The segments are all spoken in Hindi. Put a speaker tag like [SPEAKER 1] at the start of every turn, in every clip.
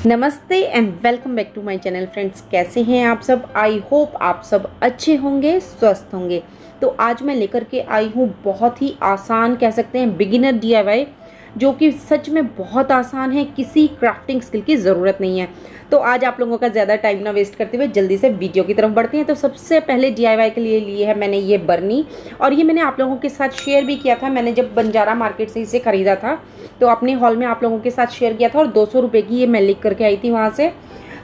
[SPEAKER 1] नमस्ते and welcome back to my channel friends. कैसे हैं आप सब? आई होप आप सब अच्छे होंगे, स्वस्थ होंगे। तो आज मैं लेकर के आई हूँ बहुत ही आसान, कह सकते हैं बिगिनर डीआईवाई, जो कि सच में बहुत आसान है। किसी क्राफ्टिंग स्किल की ज़रूरत नहीं है। तो आज आप लोगों का ज़्यादा टाइम ना वेस्ट करते हुए जल्दी से वीडियो की तरफ बढ़ते हैं। तो सबसे पहले डीआईवाई के लिए लिए है मैंने ये बर्नी, और ये मैंने आप लोगों के साथ शेयर भी किया था। मैंने जब बंजारा मार्केट से इसे ख़रीदा था तो अपने हॉल में आप लोगों के साथ शेयर किया था, और 200 रुपये की ये मैं लिख करके आई थी वहाँ से।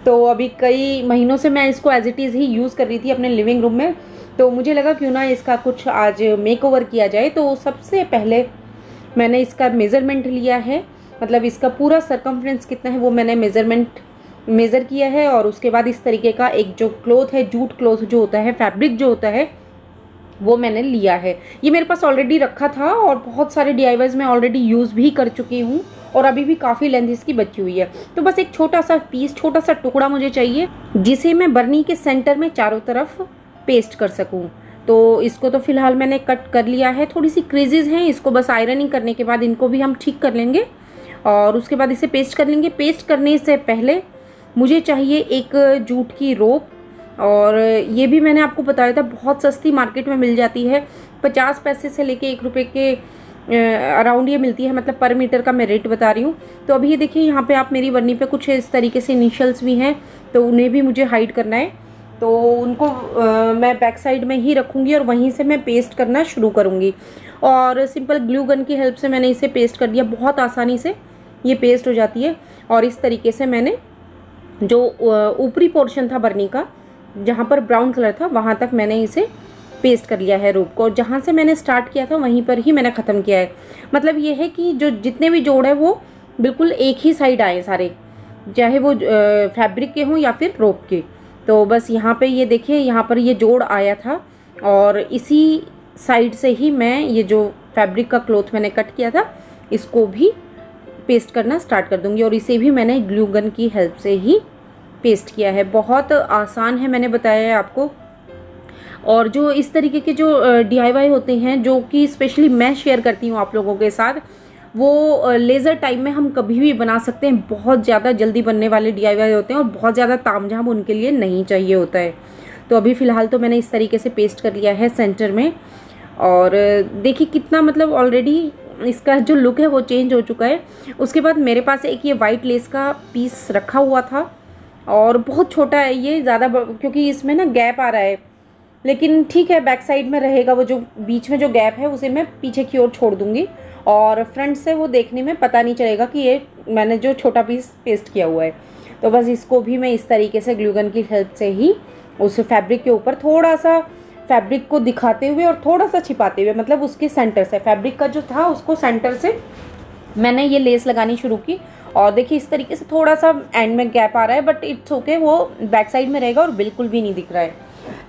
[SPEAKER 1] तो अभी कई महीनों से मैं इसको एज इट इज़ ही यूज़ कर रही थी अपने लिविंग रूम में। तो मुझे लगा क्यों ना इसका कुछ आज मेकओवर किया जाए। तो सबसे पहले मैंने इसका मेज़रमेंट लिया है, मतलब इसका पूरा सरकमफ्रेंस कितना है वो मैंने मेज़र किया है। और उसके बाद इस तरीके का एक जो क्लॉथ है, जूट क्लॉथ जो होता है, फैब्रिक जो होता है, वो मैंने लिया है। ये मेरे पास ऑलरेडी रखा था और बहुत सारे डीआईवाईज मैं ऑलरेडी यूज़ भी कर चुकी हूँ, और अभी भी काफ़ी लेंथ इसकी बची हुई है। तो बस एक छोटा सा पीस, छोटा सा टुकड़ा मुझे चाहिए, जिसे मैं बर्नी के सेंटर में चारों तरफ पेस्ट कर सकूँ। तो इसको तो फिलहाल मैंने कट कर लिया है। थोड़ी सी क्रेजेस हैं, इसको बस आयरनिंग करने के बाद इनको भी हम ठीक कर लेंगे, और उसके बाद इसे पेस्ट कर लेंगे। पेस्ट करने से पहले मुझे चाहिए एक जूट की रोप, और ये भी मैंने आपको बताया था बहुत सस्ती मार्केट में मिल जाती है। 50 पैसे से लेके 1 रुपये के अराउंड ये मिलती है, मतलब पर मीटर का मैं रेट बता रही हूँ। तो अभी ये देखिए, यहाँ पे आप मेरी बर्नी पे कुछ इस तरीके से इनिशियल्स भी हैं, तो उन्हें भी मुझे हाइड करना है। तो उनको मैं बैक साइड में ही रखूँगी और वहीं से मैं पेस्ट करना शुरू करूँगी। और सिंपल ग्लू गन की हेल्प से मैंने इसे पेस्ट कर दिया। बहुत आसानी से ये पेस्ट हो जाती है। और इस तरीके से मैंने जो ऊपरी पोर्शन था बर्नी का, जहाँ पर ब्राउन कलर था, वहाँ तक मैंने इसे पेस्ट कर लिया है रोप को। और जहाँ से मैंने स्टार्ट किया था वहीं पर ही मैंने ख़त्म किया है। मतलब ये है कि जो जितने भी जोड़ है वो बिल्कुल एक ही साइड आए सारे, चाहे वो फैब्रिक के हों या फिर रोप के। तो बस यहाँ पे ये देखिए, यहाँ पर ये जोड़ आया था, और इसी साइड से ही मैं ये जो फैब्रिक का क्लॉथ मैंने कट किया था इसको भी पेस्ट करना स्टार्ट कर दूँगी। और इसे भी मैंने ग्लू गन की हेल्प से ही पेस्ट किया है। बहुत आसान है, मैंने बताया है आपको। और जो इस तरीके के जो डीआईवाई होते हैं, जो कि स्पेशली मैं शेयर करती हूँ आप लोगों के साथ, वो लेज़र टाइम में हम कभी भी बना सकते हैं। बहुत ज़्यादा जल्दी बनने वाले डीआईवाई होते हैं, और बहुत ज़्यादा तामझाम उनके लिए नहीं चाहिए होता है। तो अभी फ़िलहाल तो मैंने इस तरीके से पेस्ट कर लिया है सेंटर में। और देखिए कितना, मतलब ऑलरेडी इसका जो लुक है वो चेंज हो चुका है। उसके बाद मेरे पास एक ये वाइट लेस का पीस रखा हुआ था, और बहुत छोटा है ये, ज़्यादा क्योंकि इसमें ना गैप आ रहा है, लेकिन ठीक है, बैक साइड में रहेगा। वो जो बीच में जो गैप है उसे मैं पीछे की ओर छोड़ दूँगी, और फ्रंट से वो देखने में पता नहीं चलेगा कि ये मैंने जो छोटा पीस पेस्ट किया हुआ है। तो बस इसको भी मैं इस तरीके से ग्लू गन की हेल्प से ही उस फैब्रिक के ऊपर थोड़ा सा फैब्रिक को दिखाते हुए और थोड़ा सा छिपाते हुए, मतलब उसके सेंटर से, फैब्रिक का जो था उसको सेंटर से मैंने ये लेस लगानी शुरू की। और देखिए इस तरीके से थोड़ा सा एंड में गैप आ रहा है, बट इट्स ओके, वो बैक साइड में रहेगा और बिल्कुल भी नहीं दिख रहा है।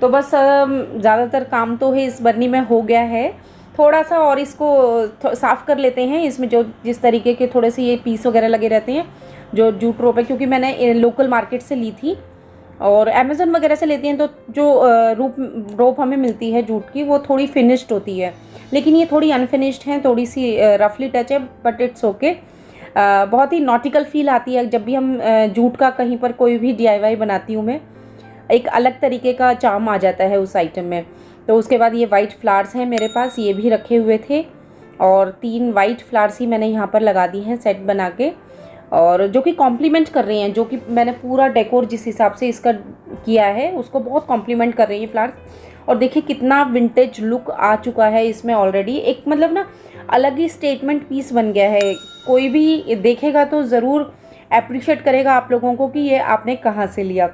[SPEAKER 1] तो बस ज़्यादातर काम तो है इस बर्नी में हो गया है। थोड़ा सा और इसको साफ़ कर लेते हैं। इसमें जो जिस तरीके के थोड़े से ये पीस वगैरह लगे रहते हैं, जो जूट रोप है, क्योंकि मैंने लोकल मार्केट से ली थी, और अमेज़न वगैरह से लेती हैं तो जो रोप हमें मिलती है जूट की, वो थोड़ी फिनिश्ड होती है। लेकिन ये थोड़ी अनफिनिश्ड है, थोड़ी सी रफली टच है, बट इट्स ओके। बहुत ही नॉटिकल फील आती है जब भी हम जूट का कहीं पर कोई भी डीआईवाई बनाती हूँ मैं। एक अलग तरीके का चार्म आ जाता है उस आइटम में। तो उसके बाद ये वाइट फ्लावर्स हैं मेरे पास, ये भी रखे हुए थे, और 3 वाइट फ्लावर्स ही मैंने यहाँ पर लगा दी हैं सेट बना के, और जो कि कॉम्प्लीमेंट कर रही हैं, जो कि मैंने पूरा डेकोर जिस हिसाब से इसका किया है उसको बहुत कॉम्प्लीमेंट कर रही है फ्लावर्स। और देखिए कितना विंटेज लुक आ चुका है इसमें ऑलरेडी। एक मतलब ना अलग ही स्टेटमेंट पीस बन गया है। कोई भी देखेगा तो ज़रूर अप्रिशिएट करेगा आप लोगों को कि ये आपने कहाँ से लिया।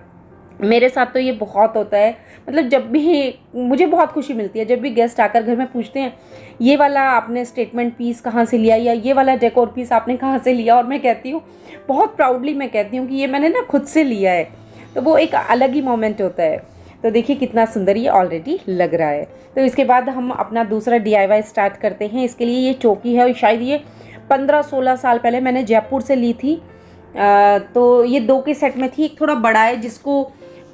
[SPEAKER 1] मेरे साथ तो ये बहुत होता है, मतलब जब भी मुझे बहुत खुशी मिलती है जब भी गेस्ट आकर घर में पूछते हैं ये वाला आपने स्टेटमेंट पीस कहाँ से लिया, या ये वाला डेकोर पीस आपने कहाँ से लिया, और मैं कहती हूँ, बहुत प्राउडली मैं कहती हूँ कि ये मैंने ना खुद से लिया है। तो वो एक अलग ही मोमेंट होता है। तो देखिए कितना सुंदर ये ऑलरेडी लग रहा है। तो इसके बाद हम अपना दूसरा डीआईवाई स्टार्ट करते हैं। इसके लिए ये चौकी है, और शायद ये 15-16 साल पहले मैंने जयपुर से ली थी। तो ये 2 के सेट में थी। एक थोड़ा बड़ा है जिसको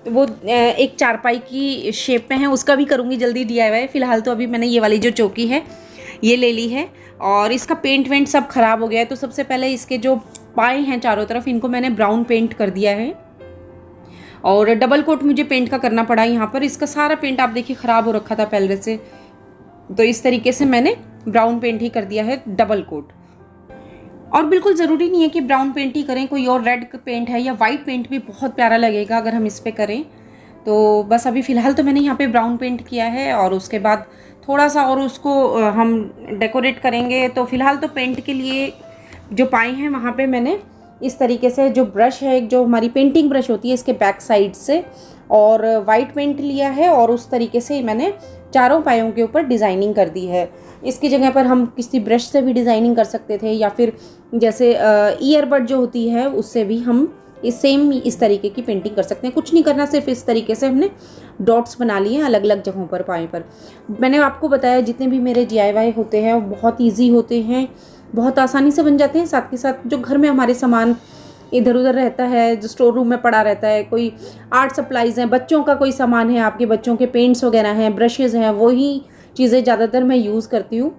[SPEAKER 1] वो एक चारपाई की शेप में है, उसका भी करूँगी जल्दी डीआईवाई। फ़िलहाल तो अभी मैंने ये वाली जो चौकी है ये ले ली है, और इसका पेंट वेंट सब ख़राब हो गया है। तो सबसे पहले इसके जो पाए हैं चारों तरफ, इनको मैंने ब्राउन पेंट कर दिया है और डबल कोट मुझे पेंट का करना पड़ा यहाँ पर। इसका सारा पेंट आप देखिए ख़राब हो रखा था पहले से, तो इस तरीके से मैंने ब्राउन पेंट ही कर दिया है डबल कोट। और बिल्कुल ज़रूरी नहीं है कि ब्राउन पेंट ही करें, कोई और रेड पेंट है या वाइट पेंट भी बहुत प्यारा लगेगा अगर हम इस पर करें। तो बस अभी फ़िलहाल तो मैंने यहाँ पे ब्राउन पेंट किया है और उसके बाद थोड़ा सा और उसको हम डेकोरेट करेंगे। तो फ़िलहाल तो पेंट के लिए जो पाए हैं वहाँ पे मैंने इस तरीके से जो ब्रश है, जो हमारी पेंटिंग ब्रश होती है इसके बैक साइड से, और वाइट पेंट लिया है और उस तरीके से मैंने चारों पायों के ऊपर डिज़ाइनिंग कर दी है। इसकी जगह पर हम किसी ब्रश से भी डिज़ाइनिंग कर सकते थे या फिर जैसे ईयरबड जो होती है उससे भी हम इस तरीके की पेंटिंग कर सकते हैं। कुछ नहीं करना, सिर्फ इस तरीके से हमने डॉट्स बना लिए हैं अलग अलग जगहों पर पाए पर। मैंने आपको बताया जितने भी मेरे DIY होते हैं वो बहुत ईजी होते हैं, बहुत आसानी से बन जाते हैं। साथ के साथ जो घर में हमारे सामान इधर उधर रहता है, जो स्टोर रूम में पड़ा रहता है, कोई आर्ट सप्लाइज़ हैं, बच्चों का कोई सामान है, आपके बच्चों के पेंट्स वगैरह हैं, ब्रशेज़ हैं, वही चीज़ें ज़्यादातर मैं यूज़ करती हूँ।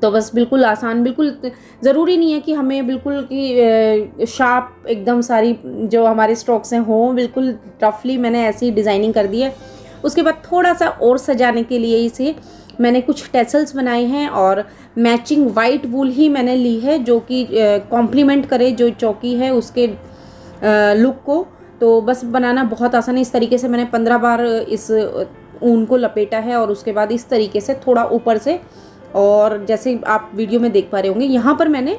[SPEAKER 1] तो बस बिल्कुल आसान, बिल्कुल ज़रूरी नहीं है कि हमें बिल्कुल कि शार्प एकदम सारी जो हमारे स्ट्रोक्स हैं हों, बिल्कुल रफली मैंने ऐसी डिज़ाइनिंग कर दी है। उसके बाद थोड़ा सा और सजाने के लिए इसे मैंने कुछ टेसल्स बनाए हैं और मैचिंग वाइट वूल ही मैंने ली है जो कि कॉम्प्लीमेंट करे जो चौकी है उसके लुक को। तो बस बनाना बहुत आसान है। इस तरीके से मैंने 15 बार इस ऊन को लपेटा है और उसके बाद इस तरीके से थोड़ा ऊपर से, और जैसे आप वीडियो में देख पा रहे होंगे यहाँ पर मैंने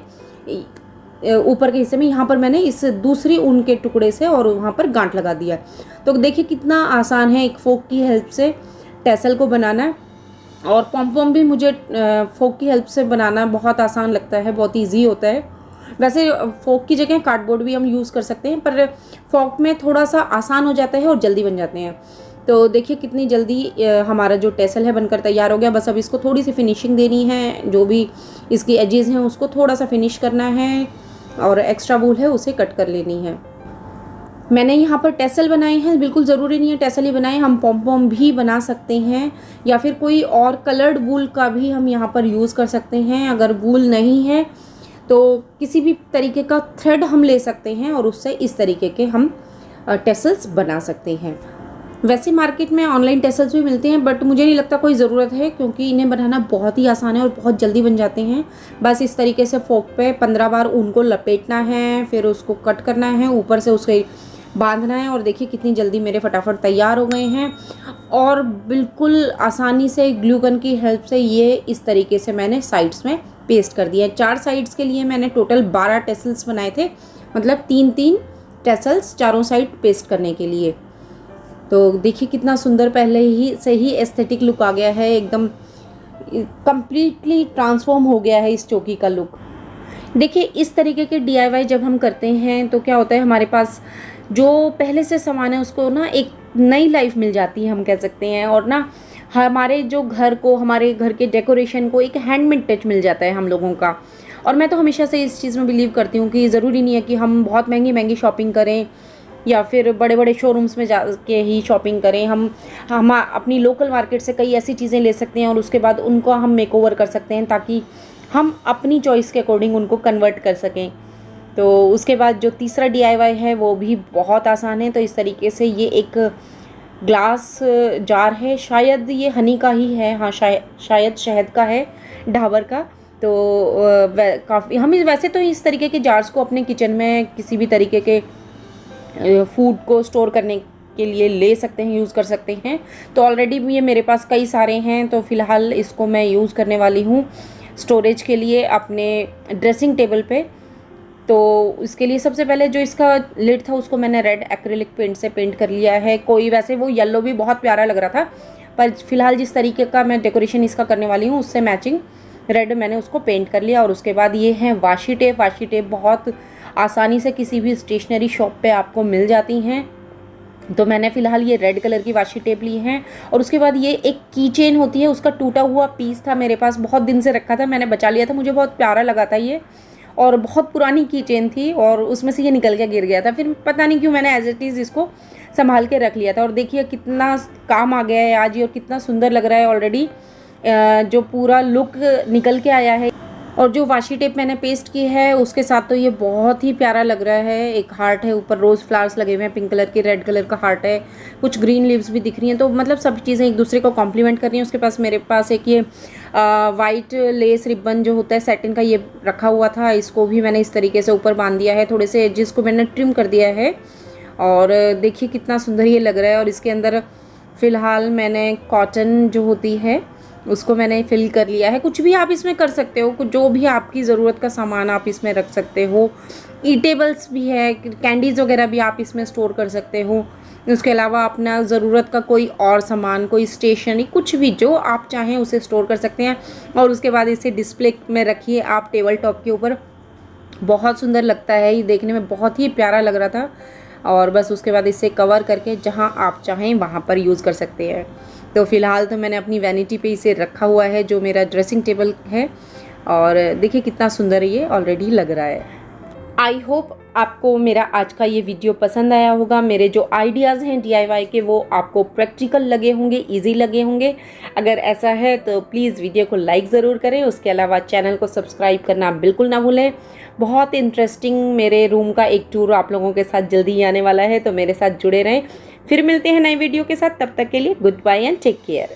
[SPEAKER 1] ऊपर के हिस्से में यहाँ पर मैंने इस दूसरी ऊन के टुकड़े से और वहाँ पर गांठ लगा दिया। तो देखिए कितना आसान है एक फोक की हेल्प से टैसल को बनाना। और पॉम भी मुझे फोक की हेल्प से बनाना बहुत आसान लगता है, बहुत ईजी होता है। वैसे फोक की जगह कार्डबोर्ड भी हम यूज़ कर सकते हैं, पर फोक में थोड़ा सा आसान हो जाता है और जल्दी बन जाते हैं। तो देखिए कितनी जल्दी हमारा जो टेसल है बनकर तैयार हो गया। बस अब इसको थोड़ी सी फिनिशिंग देनी है, जो भी इसकी एजेस हैं उसको थोड़ा सा फिनिश करना है और एक्स्ट्रा वूल है उसे कट कर लेनी है। मैंने यहाँ पर टेसल बनाए हैं, बिल्कुल ज़रूरी नहीं है टेसल ही बनाए, हम पॉम भी बना सकते हैं या फिर कोई और कलर्ड वूल का भी हम यहाँ पर यूज़ कर सकते हैं। अगर वूल नहीं है तो किसी भी तरीके का थ्रेड हम ले सकते हैं और उससे इस तरीके के हम टेसल्स बना सकते हैं। वैसे मार्केट में ऑनलाइन टेसल्स भी मिलते हैं, बट मुझे नहीं लगता कोई ज़रूरत है क्योंकि इन्हें बनाना बहुत ही आसान है और बहुत जल्दी बन जाते हैं। बस इस तरीके से फोक पे 15 बार ऊन को लपेटना है, फिर उसको कट करना है, ऊपर से उसके बांधना है और देखिए कितनी जल्दी मेरे फटाफट तैयार हो गए हैं। और बिल्कुल आसानी से ग्लू गन की हेल्प से ये इस तरीके से मैंने साइड्स में पेस्ट कर दिया है। 4 साइड्स के लिए मैंने टोटल 12 टेसल्स बनाए थे, मतलब 3-3 टेसल्स चारों साइड पेस्ट करने के लिए। तो देखिए कितना सुंदर पहले ही से ही एस्थेटिक लुक आ गया है, एकदम कंप्लीटली ट्रांसफॉर्म हो गया है इस चौकी का लुक। देखिए इस तरीके के DIY जब हम करते हैं तो क्या होता है, हमारे पास जो पहले से सामान है उसको ना एक नई लाइफ मिल जाती है हम कह सकते हैं, और ना हमारे जो घर को, हमारे घर के डेकोरेशन को एक हैंडमेड टच मिल जाता है हम लोगों का। और मैं तो हमेशा से इस चीज़ में बिलीव करती हूँ कि ज़रूरी नहीं है कि हम बहुत महंगी शॉपिंग करें या फिर बड़े बड़े शोरूम्स में जा के ही शॉपिंग करें। हम अपनी लोकल मार्केट से कई ऐसी चीज़ें ले सकते हैं और उसके बाद उनको हम मेकओवर कर सकते हैं ताकि हम अपनी चॉइस के अकॉर्डिंग उनको कन्वर्ट कर सकें। तो उसके बाद जो तीसरा DIY है वो भी बहुत आसान है। तो इस तरीके से ये एक ग्लास जार है, शायद ये हनी का ही है, हाँ शायद शहद का है, डाबर का। तो काफ़ी हम वैसे तो इस तरीके के जार्स को अपने किचन में किसी भी तरीके के फूड को स्टोर करने के लिए ले सकते हैं, यूज़ कर सकते हैं। तो ऑलरेडी ये मेरे पास कई सारे हैं, तो फ़िलहाल इसको मैं यूज़ करने वाली हूँ स्टोरेज के लिए अपने ड्रेसिंग टेबल पे। तो इसके लिए सबसे पहले जो इसका लिड था उसको मैंने रेड एक्रिलिक पेंट से पेंट कर लिया है। कोई वैसे वो येलो भी बहुत प्यारा लग रहा था, पर फिलहाल जिस तरीके का मैं डेकोरेशन इसका करने वाली हूँ उससे मैचिंग रेड मैंने उसको पेंट कर लिया। और उसके बाद ये है वाशी टेप। वाशी टेप बहुत आसानी से किसी भी स्टेशनरी शॉप पे आपको मिल जाती हैं, तो मैंने फ़िलहाल ये रेड कलर की वाशी टेप ली है। और उसके बाद ये एक की चेन होती है, उसका टूटा हुआ पीस था मेरे पास, बहुत दिन से रखा था, मैंने बचा लिया था, मुझे बहुत प्यारा लगा था ये, और बहुत पुरानी की चेन थी और उसमें से ये निकल के गिर गया था। फिर पता नहीं क्यों मैंने एज इट इज़ इसको संभाल के रख लिया था। और देखिए कितना काम आ गया है आज ये, और कितना सुंदर लग रहा है ऑलरेडी, जो पूरा लुक निकल के आया है। और जो वाशी टेप मैंने पेस्ट की है उसके साथ तो ये बहुत ही प्यारा लग रहा है। एक हार्ट है, ऊपर रोज़ फ्लावर्स लगे हुए हैं, पिंक कलर के, रेड कलर का हार्ट है, कुछ ग्रीन लीव्स भी दिख रही हैं। तो मतलब सब चीज़ें एक दूसरे को कॉम्प्लीमेंट कर रही हैं। उसके पास मेरे पास एक ये वाइट लेस रिबन जो होता है सैटिन का, ये रखा हुआ था। इसको भी मैंने इस तरीके से ऊपर बांध दिया है, थोड़े से एजेस को मैंने ट्रिम कर दिया है। और देखिए कितना सुंदर ये लग रहा है। और इसके अंदर फ़िलहाल मैंने कॉटन जो होती है उसको मैंने फिल कर लिया है। कुछ भी आप इसमें कर सकते हो, कुछ जो भी आपकी ज़रूरत का सामान आप इसमें रख सकते हो। ईटेबल्स भी है, कैंडीज़ वगैरह भी आप इसमें स्टोर कर सकते हो। उसके अलावा अपना ज़रूरत का कोई और सामान, कोई स्टेशनरी, कुछ भी जो आप चाहें उसे स्टोर कर सकते हैं। और उसके बाद इसे डिस्प्ले में रखिए आप टेबल टॉप के ऊपर। बहुत सुंदर लगता है, ये देखने में बहुत ही प्यारा लग रहा था। और बस उसके बाद इसे कवर करके जहाँ आप चाहें वहाँ पर यूज़ कर सकते हैं। तो फ़िलहाल तो मैंने अपनी वैनिटी पे इसे रखा हुआ है, जो मेरा ड्रेसिंग टेबल है। और देखिए कितना सुंदर ये ऑलरेडी लग रहा है। आई होप आपको मेरा आज का ये वीडियो पसंद आया होगा। मेरे जो आइडियाज़ हैं DIY के वो आपको प्रैक्टिकल लगे होंगे, इजी लगे होंगे। अगर ऐसा है तो प्लीज़ वीडियो को लाइक ज़रूर करें। उसके अलावा चैनल को सब्सक्राइब करना बिल्कुल ना भूलें। बहुत इंटरेस्टिंग मेरे रूम का एक टूर आप लोगों के साथ जल्दी ही आने वाला है, तो मेरे साथ जुड़े रहें। फिर मिलते हैं नए वीडियो के साथ, तब तक के लिए goodbye and take care.